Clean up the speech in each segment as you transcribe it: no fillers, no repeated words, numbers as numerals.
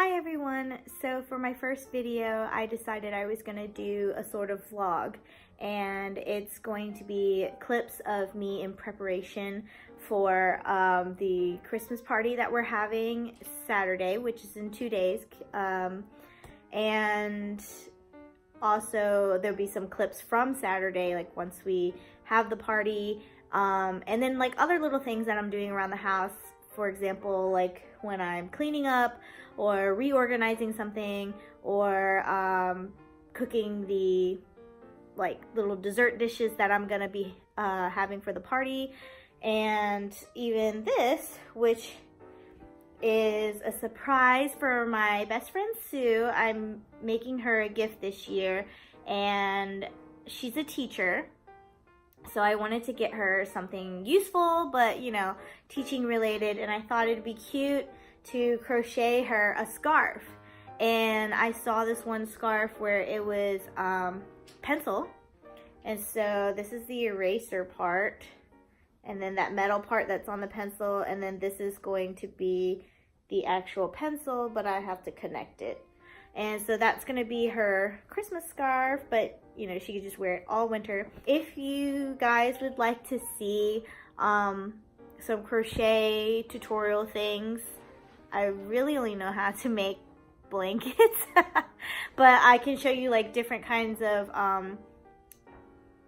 Hi everyone! So for my first video, I decided I was going to do a sort of vlog, and it's going to be clips of me in preparation for the Christmas party that we're having Saturday, which is in 2 days, and also there'll be some clips from Saturday, like once we have the party, and then like other little things that I'm doing around the house. For example, like when I'm cleaning up or reorganizing something, or cooking the like little dessert dishes that I'm gonna be having for the party. And even this, which is a surprise for my best friend Sue. I'm making her a gift this year, and she's a teacher, so I wanted to get her something useful, but you know, teaching related, and I thought it'd be cute to crochet her a scarf. And I saw this one scarf where it was pencil, and so this is the eraser part, and then that metal part that's on the pencil, and then this is going to be the actual pencil, but I have to connect it. And so that's gonna be her Christmas scarf, but you know, she could just wear it all winter. If you guys would like to see some crochet tutorial things, I really only know how to make blankets, but I can show you like different kinds of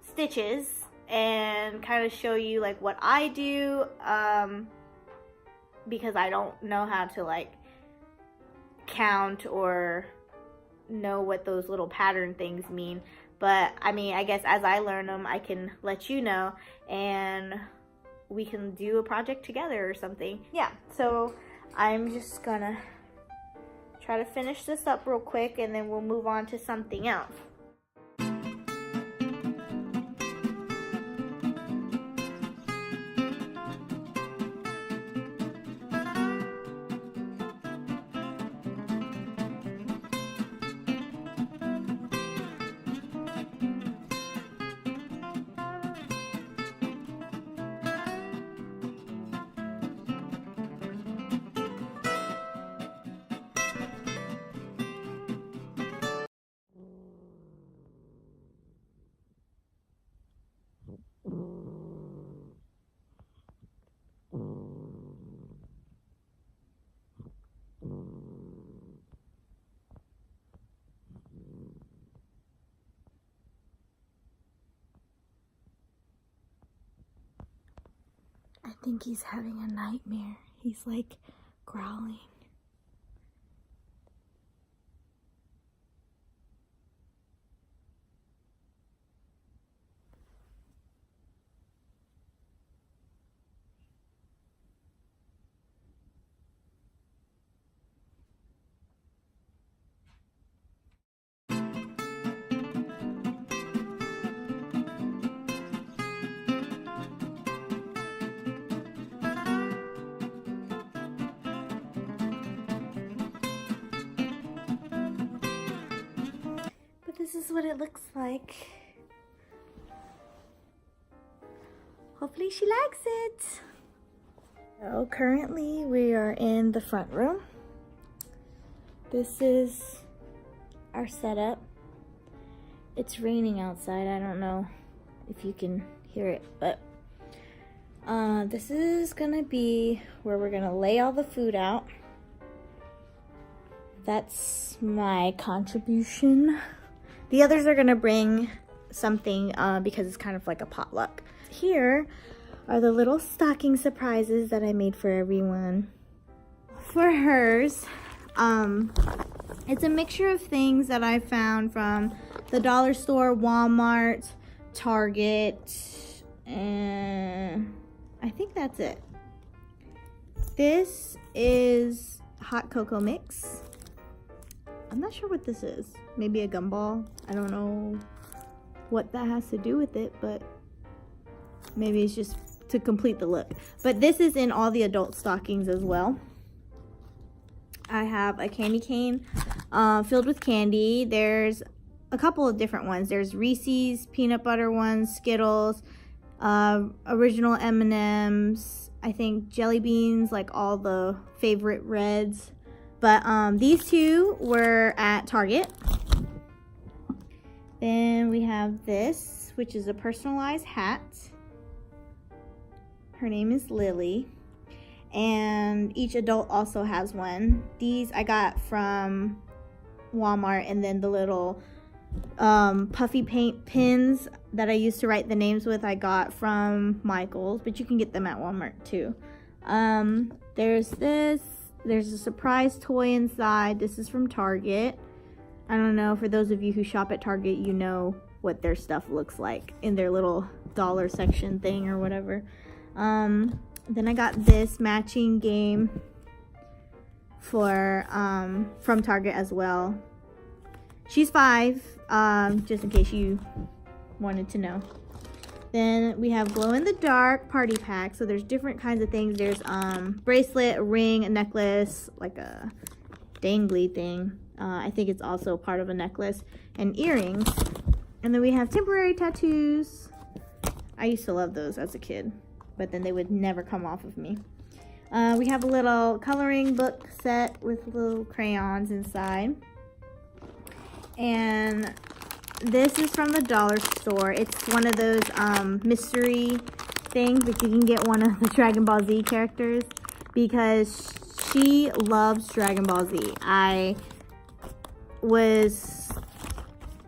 stitches and kind of show you like what I do, because I don't know how to like count or know what those little pattern things mean. But I mean, I guess as I learn them, I can let you know, and we can do a project together or something. Yeah, so I'm just gonna try to finish this up real quick, and then we'll move on to something else. I think he's having a nightmare. He's like growling. This is what it looks like. Hopefully she likes it. So currently we are in the front room. This is our setup. It's raining outside. I don't know if you can hear it, but this is gonna be where we're gonna lay all the food out. That's my contribution. The others are gonna bring something because it's kind of like a potluck. Here are the little stocking surprises that I made for everyone. For hers, it's a mixture of things that I found from the dollar store, Walmart, Target, and I think that's it. This is hot cocoa mix. I'm not sure what this is. Maybe a gumball. I don't know what that has to do with it, but maybe it's just to complete the look. But this is in all the adult stockings as well. I have a candy cane filled with candy. There's a couple of different ones. There's Reese's, peanut butter ones, Skittles, original M&Ms, I think jelly beans, like all the favorite reds. But these two were at Target. Then we have this, which is a personalized hat. Her name is Lily. And each adult also has one. These I got from Walmart, and then the little puffy paint pins that I used to write the names with I got from Michael's, but you can get them at Walmart too. There's this. There's a surprise toy inside. This is from Target. I don't know, for those of you who shop at Target, you know what their stuff looks like in their little dollar section thing or whatever. Then I got this matching game for from Target as well. She's 5, just in case you wanted to know. Then we have glow-in-the-dark party pack. So there's different kinds of things. There's bracelet, a ring, a necklace, like a dangly thing. I think it's also part of a necklace, and earrings. And then we have temporary tattoos. I used to love those as a kid, but then they would never come off of me. We have a little coloring book set with little crayons inside. And this is from the dollar store. It's one of those mystery things, but you can get one of the Dragon Ball Z characters because she loves Dragon Ball Z. I was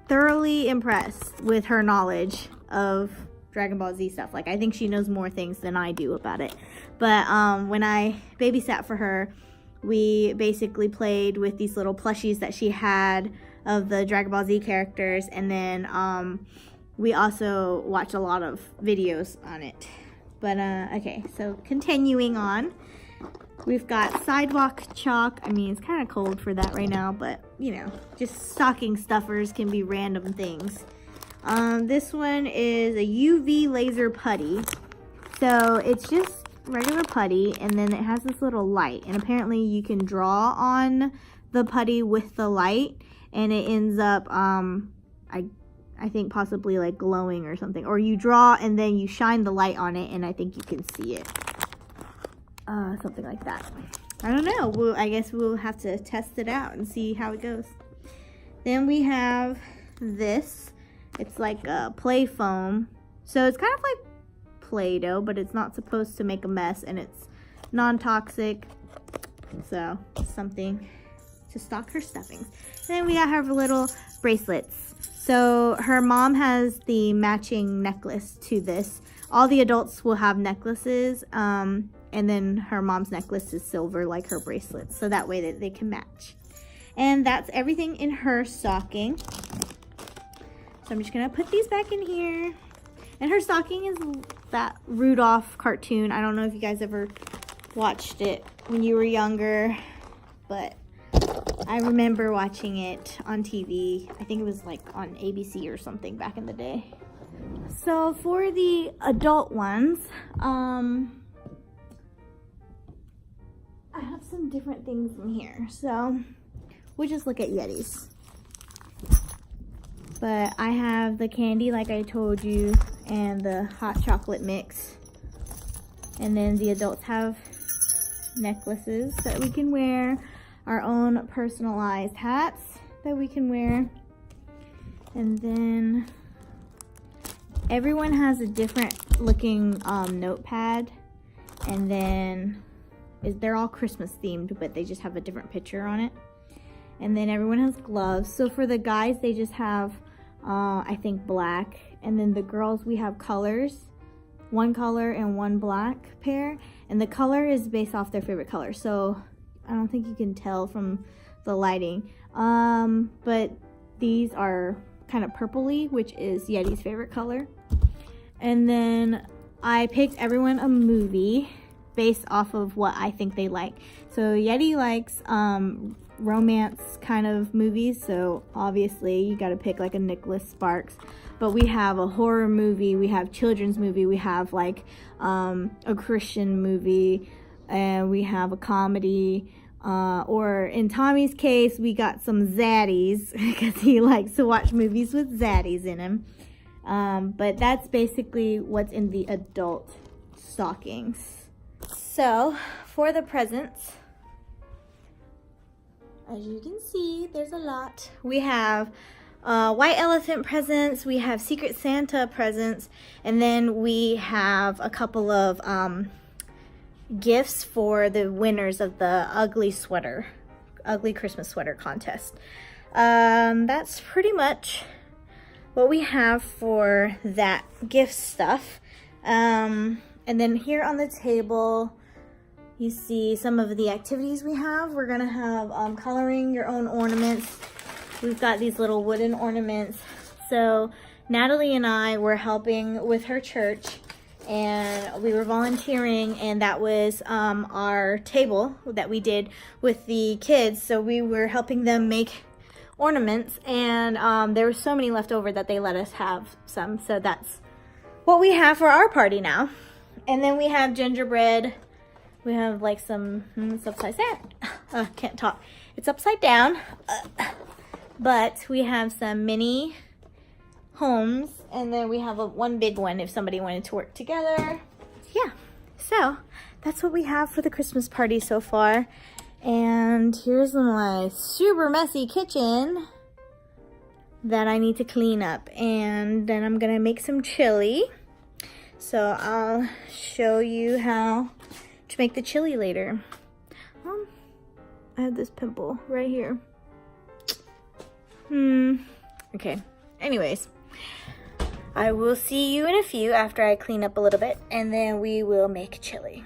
thoroughly impressed with her knowledge of Dragon Ball Z stuff. Like, I think she knows more things than I do about it. But when I babysat for her, we basically played with these little plushies that she had of the Dragon Ball Z characters, and then we also watched a lot of videos on it. But okay, so continuing on, we've got sidewalk chalk. I mean, it's kind of cold for that right now, but you know, just stocking stuffers can be random things. This one is a UV laser putty. So it's just regular putty, and then it has this little light, and apparently you can draw on the putty with the light, and it ends up I think possibly like glowing or something, or you draw and then you shine the light on it, and I think you can see it, something like that. I don't know. I guess we'll have to test it out and see how it goes. Then we have this. It's like a play foam, so it's kind of like Play-Doh, but it's not supposed to make a mess, and it's non-toxic, so something to stock her stuffings. And then we got her little bracelets. So her mom has the matching necklace to this. All the adults will have necklaces, and then her mom's necklace is silver like her bracelets, so that way that they can match. And that's everything in her stocking. So I'm just gonna put these back in here. And her stocking is that Rudolph cartoon. I don't know if you guys ever watched it when you were younger, but I remember watching it on TV. I think it was like on ABC or something back in the day. So for the adult ones, I have some different things in here. So we'll just look at Yetis. But I have the candy like I told you, and the hot chocolate mix. And then the adults have necklaces that we can wear, our own personalized hats that we can wear. And then everyone has a different looking notepad, and then they're all Christmas themed, but they just have a different picture on it. And then everyone has gloves. So for the guys, they just have I think black, and then the girls, we have colors, one color and one black pair, and the color is based off their favorite color. So I don't think you can tell from the lighting, but these are kind of purpley, which is Yeti's favorite color. And then I picked everyone a movie based off of what I think they like. So Yeti likes romance kind of movies, so obviously you got to pick like a Nicholas Sparks. But we have a horror movie, we have children's movie, we have like a Christian movie, and we have a comedy, or in Tommy's case we got some zaddies because he likes to watch movies with zaddies in him. But that's basically what's in the adult stockings. So for the presents, As you can see, there's a lot. We have white elephant presents, we have Secret Santa presents, and then we have a couple of gifts for the winners of the ugly Christmas sweater contest. That's pretty much what we have for that gift stuff. And then here on the table, you see some of the activities we have. We're gonna have coloring your own ornaments. We've got these little wooden ornaments. So Natalie and I were helping with her church, and we were volunteering, and that was our table that we did with the kids. So we were helping them make ornaments, and there were so many left over that they let us have some. So that's what we have for our party now. And then we have gingerbread. We have like some, it's upside down. Can't talk. It's upside down. But we have some mini homes, and then we have one big one if somebody wanted to work together. Yeah, so that's what we have for the Christmas party so far. And here's my super messy kitchen that I need to clean up. And then I'm gonna make some chili. So I'll show you how to make the chili later. I have this pimple right here. Okay, anyways, I will see you in a few after I clean up a little bit, and then we will make chili.